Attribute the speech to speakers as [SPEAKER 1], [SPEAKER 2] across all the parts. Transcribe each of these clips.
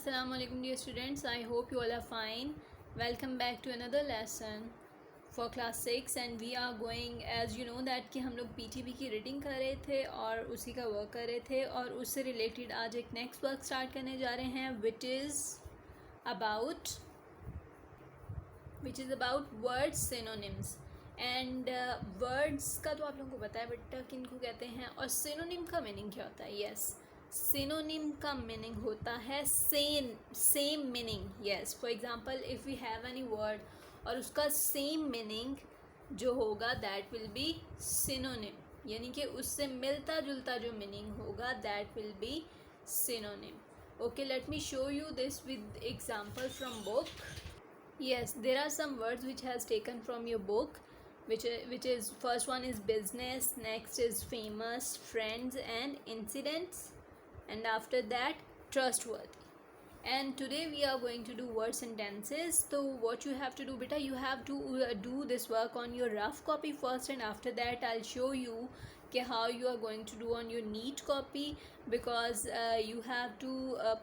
[SPEAKER 1] Assalamu alaikum dear students, I hope you all are fine. Welcome back to another lesson for class 6 and we are going as you know that कि हम लोग PTB की reading कर रहे थे और उसी का वर्क कर रहे थे और उससे रिलेटेड आज एक नेक्स्ट वर्क स्टार्ट करने जा रहे हैं which is about words synonyms and words का तो आप लोगों को पता है बेटा किन को कहते हैं और सिनोनिम का मीनिंग क्या होता है. यस, सिनोनिम का मीनिंग होता है same meaning. Yes, for example if we have any word और उसका सेम मीनिंग जो होगा दैट विल बी सिनोनिम, यानी कि उससे मिलता जुलता जो मीनिंग होगा that will be synonym. Okay, let me show you this with example from book. Yes, there are some words which has taken from your book, which is first one is business, next is famous, friends and incidents, and after that trustworthy. And today we are going to do word sentences. So what you have to do beta, you have to do this work on your rough copy first, and after that I'll show you how you are going to do on your neat copy, because you have to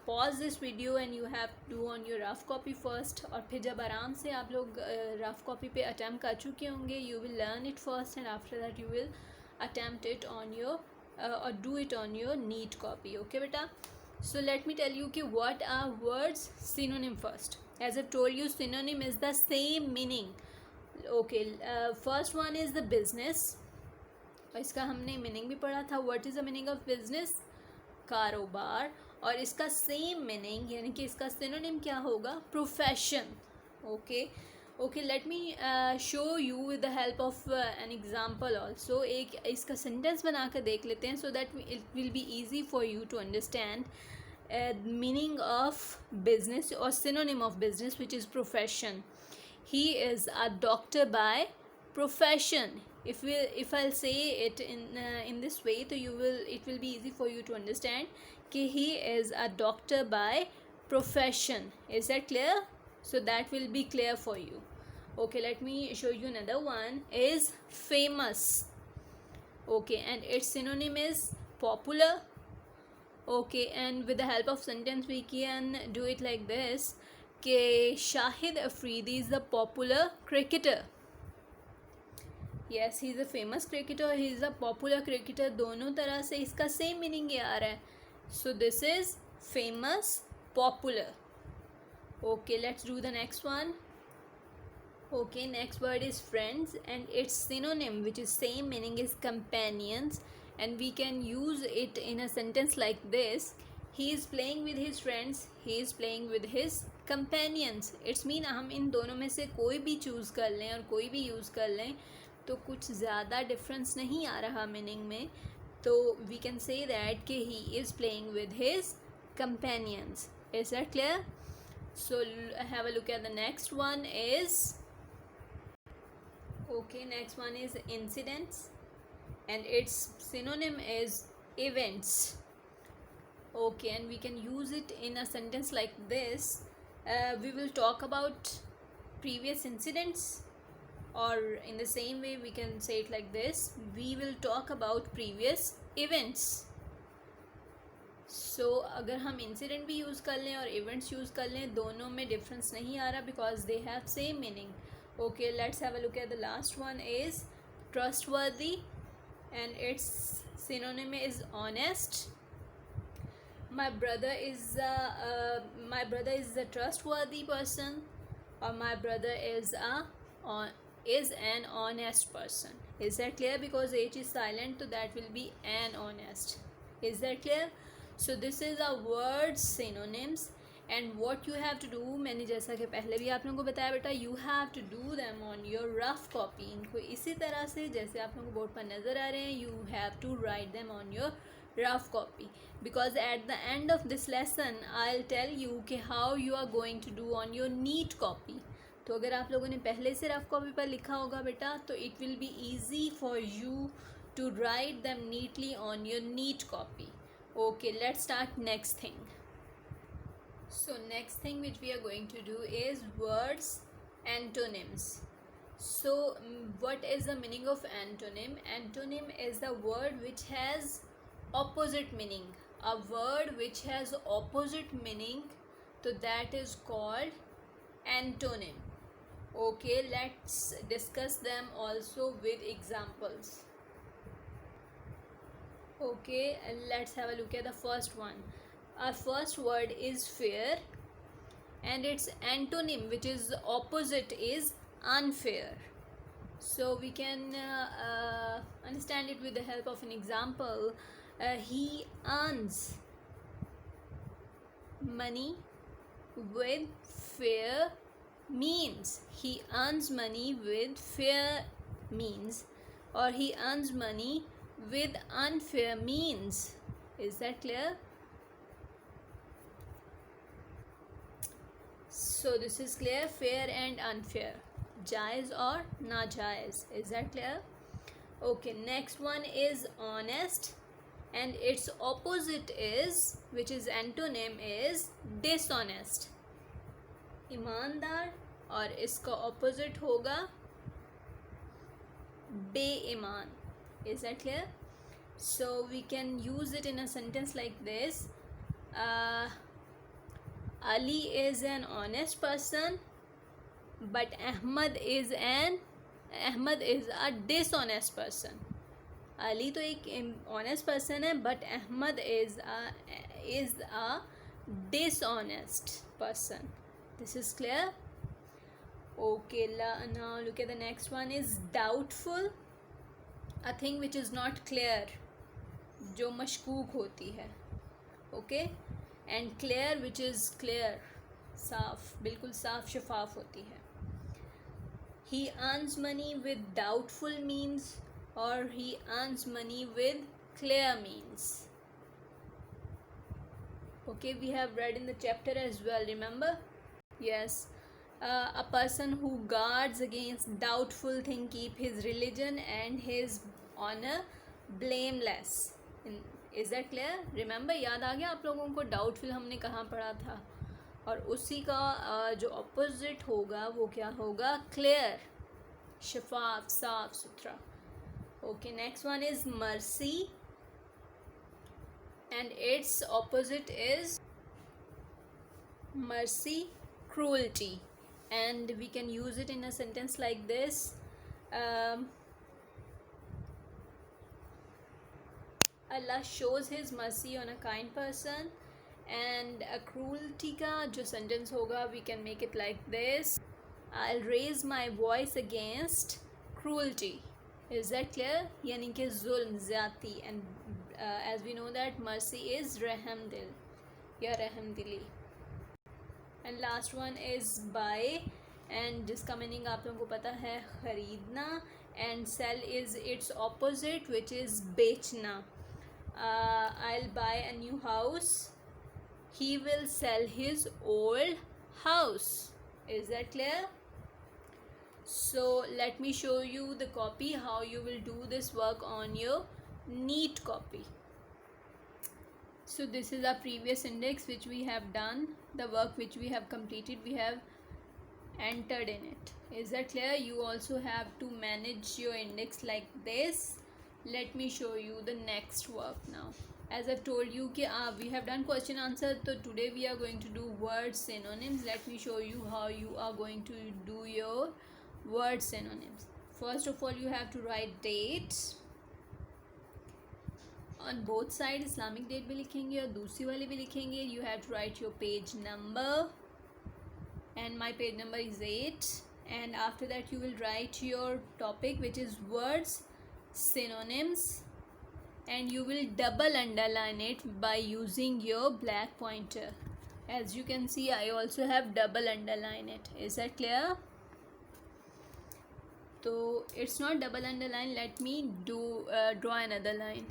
[SPEAKER 1] pause this video and you have to do on your rough copy first. और फिर जब आराम से आप लोग rough copy पे attempt कर चुके होंगे, you will learn it first and after that you will attempt it on your or do it on your neat copy. Okay beta, so let me tell you what are words synonym first. As I've told you, synonym is the same meaning. Okay, first one is the business. और इसका हमने meaning भी पढ़ा था. What is the meaning of business? कारोबार. और इसका same meaning यानी कि इसका सिनोनिम क्या होगा? Profession. Okay, let me show you with the help of an example also. एक इसका सेंटेंस बना कर देख लेते हैं so that it will be easy for you to understand meaning of business और synonym of business which is profession. He is a doctor by profession. If I'll say it in this way, so it will be easy for you to understand कि he is a doctor by profession. Is that clear? So that will be clear for you. Okay, let me show you another one is famous. Okay, and its synonym is popular. Okay, and with the help of sentence we can do it like this कि Shahid Afridi is a popular cricketer. Yes, he is a famous cricketer, he is a popular cricketer. दोनों तरह से इसका same meaning ये आ रहा है. So this is famous, popular. Okay, let's do the next one. Okay, next word is friends and its synonym which is same meaning is companions, and we can use it in a sentence like this. He is playing with his friends, he is playing with his companions. It's mean हम इन दोनों में से कोई भी choose कर लें और कोई भी यूज़ कर लें तो कुछ ज़्यादा डिफरेंस नहीं आ रहा मीनिंग में. तो वी कैन से दैट कि he is playing with his companions. Is that clear? So have a look at the next one is okay, next one is incidents and its synonym is events. Okay, and we can use it in a sentence like this. We will talk about previous incidents, or in the same way we can say it like this, we will talk about previous events. So अगर हम incident भी use कर लें और events use कर लें, दोनों में difference नहीं आ रहा because they have same meaning. Okay, let's have a look at the last one is trustworthy and its synonym is honest. My brother is a trustworthy person, or my brother is an honest person. Is that clear? Because H is silent, so that will be an honest. Is that clear? So this is a word synonyms, and what you have to do, मैंने जैसा कि पहले भी आप लोगों को बताया बेटा, you have to do them on your rough copy. इनको इसी तरह से जैसे आप लोगों को बोर्ड पर नज़र आ रहे हैं, you have to write them on your rough copy, because at the end of this lesson I'll tell you कि how you are going to do on your neat copy. तो अगर आप लोगों ने पहले से रफ कॉपी पर लिखा होगा बेटा तो it will be easy for you to write them neatly on your neat copy. Okay, let's start next thing. So next thing which we are going to do is words antonyms. So what is the meaning of antonym? Antonym is the word which has opposite meaning. A word which has opposite meaning तो that is called antonym. Okay, let's discuss them also with examples. Okay, let's have a look at the first one. Our first word is fair, and its antonym, which is the opposite, is unfair. So we can understand it with the help of an example. He earns money with fair means. He earns money with fair means, or he earns money with unfair means. Is that clear? So this is clear, fair and unfair, jaiz or najaiz. Is that clear? Okay, next one is honest, and its opposite is, which is antonym, is dishonest. ईमानदार, और इसका opposite होगा बेईमान. Is that clear? So we can use it in a sentence like this. Ali is an honest person, but Ahmad is a dishonest person. Ali तो एक honest person है, but Ahmad is a dishonest person. This is clear? Okay, now look at the next one. Is doubtful, a thing which is not clear, जो मशकूक होती है. Okay, and clear, which is clear, साफ, बिल्कुल साफ शफाफ होती है. He earns money with doubtful means, or he earns money with clear means. Okay, we have read in the chapter as well, remember? Yes. A person who guards against doubtful thing keep his religion and his honor blameless. Is that clear? Remember, याद आ गया आप लोगों को doubtful हमने कहाँ पढ़ा था, और उसी का जो opposite होगा वो क्या होगा? Clear, शफाफ, साफ सुथरा. Okay, next one is mercy, and its opposite is mercy, cruelty. And we can use it in a sentence like this. Allah shows his mercy on a kind person. And a cruelty का जो sentence होगा, we can make it like this. I'll raise my voice against cruelty. Is that clear? यानी कि जुल्म, ज़्यादती. And as we know that mercy is रहम दिल या रहम दिली. And last one is buy, and जिसका मीनिंग आप लोगों को पता है, ख़रीदना. And sell is its opposite, which is बेचना. I'll buy a new house. He will sell his old house. Is that clear? So let me show you the copy, how you will do this work on your neat copy. So this is our previous index which we have done. The work which we have completed, we have entered in it. Is that clear? You also have to manage your index like this. Let me show you the next work now. As I've told you कि we have done question answer, so today we are going to do word synonyms. Let me show you how you are going to do your word synonyms. First of all, you have to write dates. On both sides, Islamic date भी लिखेंगे और दूसरी वाली भी लिखेंगे. You have to write your page number, and my page number is 8. And after that, you will write your topic, which is words synonyms, and you will double underline it by using your black pointer. As you can see, I also have double underline it. Is that clear? So it's not double underline. Let me draw another line.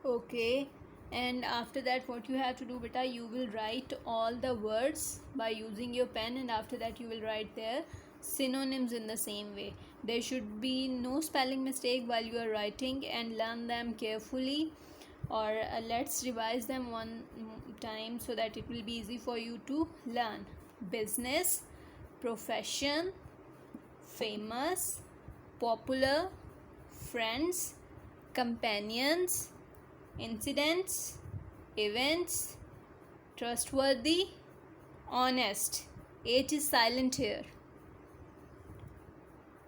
[SPEAKER 1] Okay, and after that, what you have to do, beta, you will write all the words by using your pen, and after that you will write their synonyms in the same way. There should be no spelling mistake while you are writing, and learn them carefully, or let's revise them one time so that it will be easy for you to learn. Business, profession, famous, popular, friends, companions, incidents, events, trustworthy, honest. H is silent here.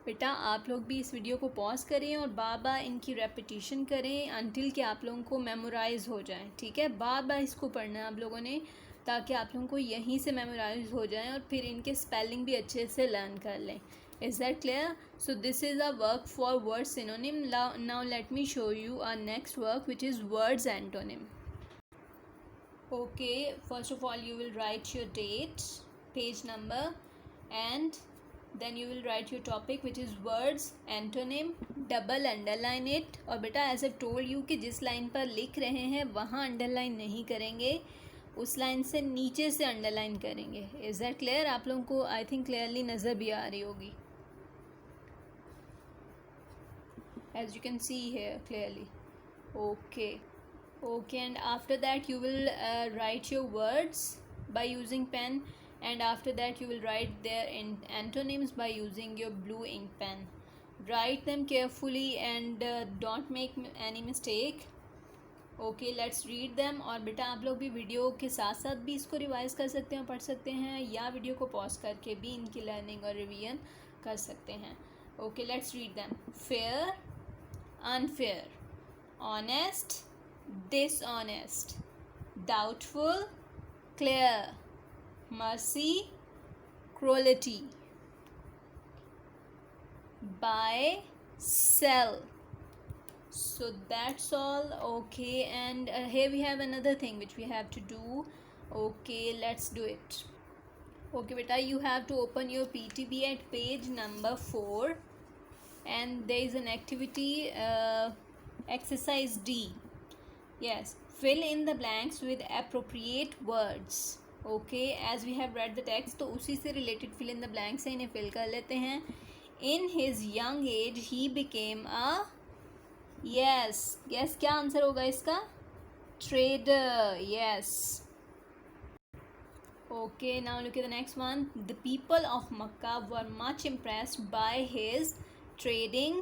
[SPEAKER 1] बेटा आप लोग भी इस video को pause करें और बार बार इनकी repetition करें अनटिल कि आप लोगों को मेमोराइज हो जाए, ठीक है। बार बार इसको पढ़ना है आप लोगों ने, ताकि आप लोगों को यहीं से मेमोराइज हो जाए और फिर इनके स्पेलिंग भी अच्छे से लर्न कर लें। Is that clear? So this is a work for word synonym. Now let me show you our next work, which is words antonym. Okay, first of all you will write your date, page number, and then you will write your topic, which is words antonym. Double underline it. और बेटा as I told you कि जिस line पर लिख रहे हैं वहाँ underline नहीं करेंगे, उस लाइन से नीचे से अंडरलाइन करेंगे. Is that clear? आप लोगों को आई थिंक क्लियरली नज़र भी आ रही होगी, as you can see here clearly. Okay, and after that you will write your words by using pen, and after that you will write their antonyms by using your blue ink pen. Write them carefully and don't make any mistake. Okay, let's read them. और बेटा आप लोग भी video के साथ साथ भी इसको रिवाइज कर सकते हैं, पढ़ सकते हैं, या वीडियो को पॉज करके भी इनकी लर्निंग और रिवीजन कर सकते हैं. Okay, let's read them. Fair, unfair, honest, dishonest, doubtful, clear, mercy, cruelty, buy, sell. So that's all. Okay, and here we have another thing which we have to do. Okay, let's do it. Okay beta, you have to open your PTB at page number 4, and there is an activity, exercise D. Yes, fill in the blanks with appropriate words. Okay, as we have read the text, तो उसी से related fill in the blanks है, इन्हें fill कर लेते हैं. In his young age he became a, yes, क्या answer होगा इसका? Trader. Yes. Okay, now look at the next one. The people of Makkah were much impressed by his trading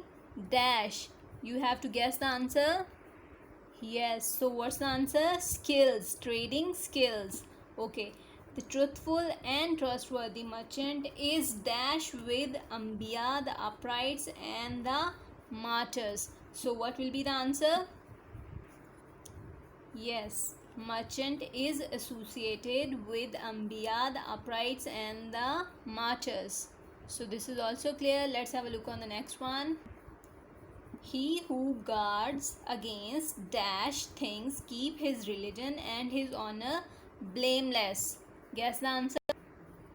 [SPEAKER 1] dash. You have to guess the answer. Yes, so what's the answer? Skills, trading skills. Okay, the truthful and trustworthy merchant is dash with Ambiya, the uprights, and the martyrs. So what will be the answer? Yes, merchant is associated with Ambiya, the uprights, and the martyrs. So this is also clear. Let's have a look on the next one. He who guards against dash things keep his religion and his honor blameless. Guess the answer.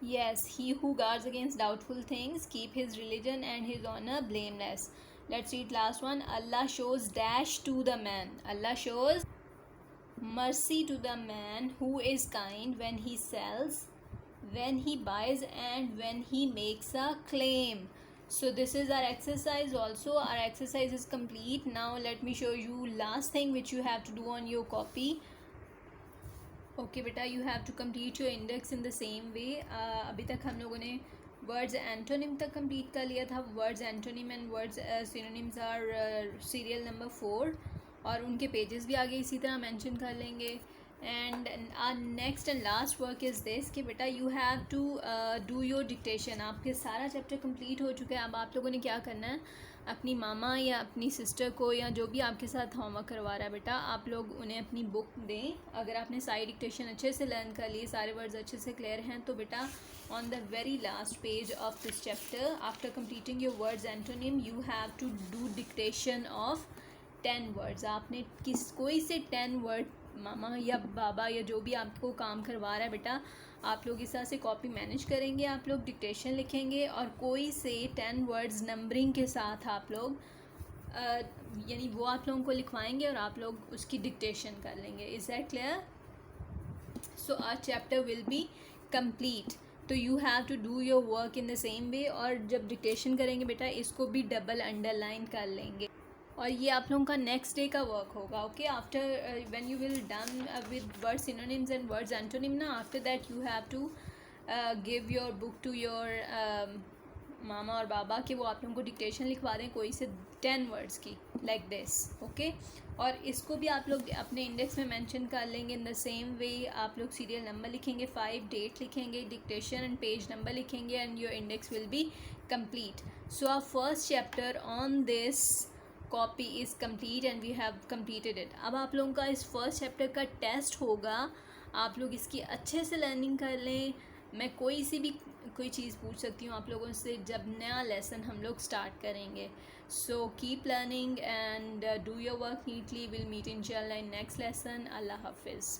[SPEAKER 1] Yes, he who guards against doubtful things keep his religion and his honor blameless. Let's read last one. Allah shows dash to the man. Allah shows mercy to the man who is kind when he sells, when he buys, and when he makes a claim. So this is our exercise also. Our exercise is complete. Now let me show you last thing which you have to do on your copy. Okay beta, you have to complete your index in the same way. अभी तक हम लोगों ने words antonym तक complete कर लिया था. Words antonym and words synonyms are serial number 4, और उनके पेजेस भी आगे इसी तरह मेंशन कर लेंगे. And our next and last work is this कि बेटा you have to do your dictation. आपके सारा चैप्टर कंप्लीट हो चुका है. अब आप लोगों ने क्या करना है, अपनी मामा या अपनी सिस्टर को या जो भी आपके साथ होमवर्क करवा रहा है बेटा, आप लोग उन्हें अपनी बुक दें. अगर आपने सारी डिक्टेशन अच्छे से लर्न कर लिए, सारे वर्ड्स अच्छे से क्लियर हैं, तो बेटा on the very last page of this chapter, after completing your words antonym, you have to do dictation of 10 words. आपने कोई से 10 वर्ड मामा या बाबा या जो भी आपको काम करवा रहा है बेटा, आप लोग इस तरह से कॉपी मैनेज करेंगे, आप लोग डिक्टेशन लिखेंगे, और कोई से 10 वर्ड्स नंबरिंग के साथ आप लोग यानी वो आप लोगों को लिखवाएंगे और आप लोग उसकी डिक्टेशन कर लेंगे. Is that clear? So our chapter will be complete. तो you have to do your work in the same way. और जब डिक्टेशन करेंगे बेटा, इसको भी डबल अंडरलाइन कर लेंगे, और ये आप लोगों का नेक्स्ट डे का वर्क होगा. Okay, after when you will done with word synonyms and words antonym ना, after that you have to give your book to your मामा और बाबा कि वो आप लोगों को डिक्टेशन लिखवा दें कोई से 10 वर्ड्स की. Like this, okay. और इसको भी आप लोग अपने इंडेक्स में मेंशन कर लेंगे इन द सेम वे। आप लोग सीरियल नंबर लिखेंगे 5, डेट लिखेंगे, डिक्टेशन एंड पेज नंबर लिखेंगे, and your index will be complete. So our first chapter on this copy is complete and we have completed it. अब आप लोगों का इस फर्स्ट चैप्टर का टेस्ट होगा, आप लोग इसकी अच्छे से लर्निंग कर लें। मैं कोई चीज़ पूछ सकती हूँ आप लोगों से जब नया लेसन हम लोग स्टार्ट करेंगे। So keep learning and do your work neatly. Will meet इंशाल्लाह इन नेक्स्ट लेसन। अल्लाह हाफिज़।